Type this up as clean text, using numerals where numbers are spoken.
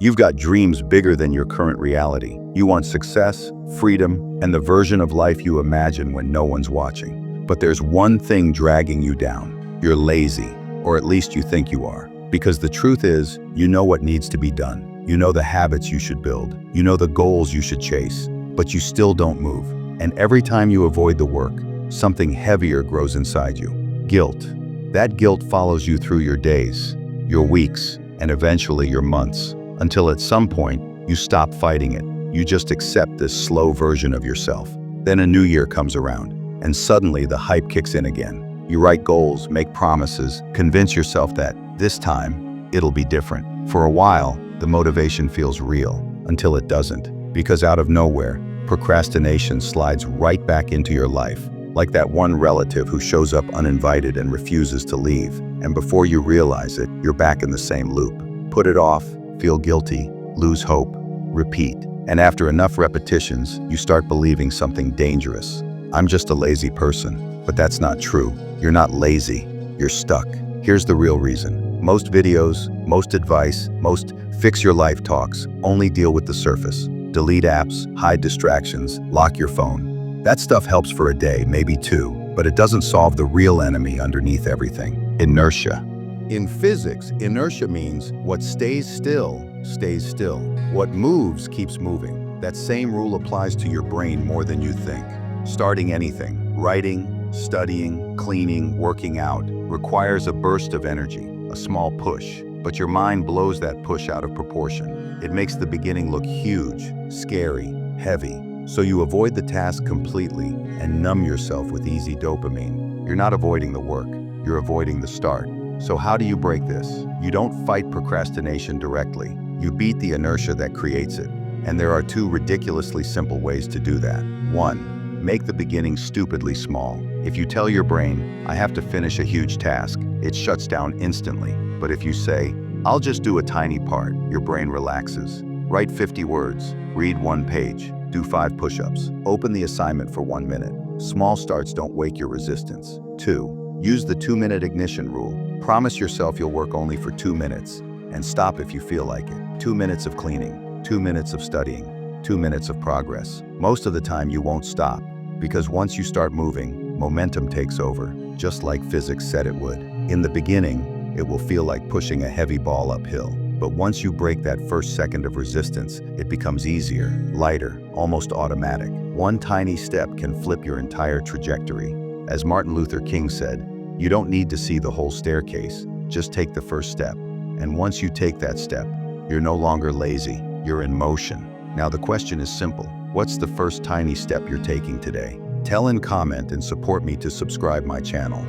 You've got dreams bigger than your current reality. You want success, freedom, and the version of life you imagine when no one's watching. But there's one thing dragging you down. You're lazy, or at least you think you are. Because the truth is, you know what needs to be done. You know the habits you should build. You know the goals you should chase. But you still don't move. And every time you avoid the work, something heavier grows inside you. Guilt. That guilt follows you through your days, your weeks, and eventually your months. Until at some point, you stop fighting it. You just accept this slow version of yourself. Then a new year comes around, and suddenly the hype kicks in again. You write goals, make promises, convince yourself that this time, it'll be different. For a while, the motivation feels real, until it doesn't. Because out of nowhere, procrastination slides right back into your life. Like that one relative who shows up uninvited and refuses to leave. And before you realize it, you're back in the same loop. Put it off, feel guilty, lose hope, repeat. And after enough repetitions, you start believing something dangerous. I'm just a lazy person. But that's not true. You're not lazy. You're stuck. Here's the real reason. Most videos, most advice, most fix your life talks only deal with the surface. Delete apps, hide distractions, lock your phone. That stuff helps for a day, maybe two, but it doesn't solve the real enemy underneath everything: inertia. In physics, inertia means what stays still, stays still. What moves keeps moving. That same rule applies to your brain more than you think. Starting anything, writing, studying, cleaning, working out, requires a burst of energy, a small push. But your mind blows that push out of proportion. It makes the beginning look huge, scary, heavy. So you avoid the task completely and numb yourself with easy dopamine. You're not avoiding the work, you're avoiding the start. So how do you break this? You don't fight procrastination directly. You beat the inertia that creates it. And there are two ridiculously simple ways to do that. 1. Make the beginning stupidly small. If you tell your brain, I have to finish a huge task, it shuts down instantly. But if you say, I'll just do a tiny part, your brain relaxes. Write 50 words, read 1 page, do 5 push-ups. Open the assignment for 1 minute. Small starts don't wake your resistance. 2. Use the 2-minute ignition rule. Promise yourself you'll work only for 2 minutes and stop if you feel like it. 2 minutes of cleaning, 2 minutes of studying, 2 minutes of progress. Most of the time you won't stop, because once you start moving, momentum takes over, just like physics said it would. In the beginning, it will feel like pushing a heavy ball uphill. But once you break that first second of resistance, it becomes easier, lighter, almost automatic. One tiny step can flip your entire trajectory. As Martin Luther King said, you don't need to see the whole staircase, just take the first step. And once you take that step, you're no longer lazy, you're in motion. Now the question is simple. What's the first tiny step you're taking today? Tell in comment and support me to subscribe my channel.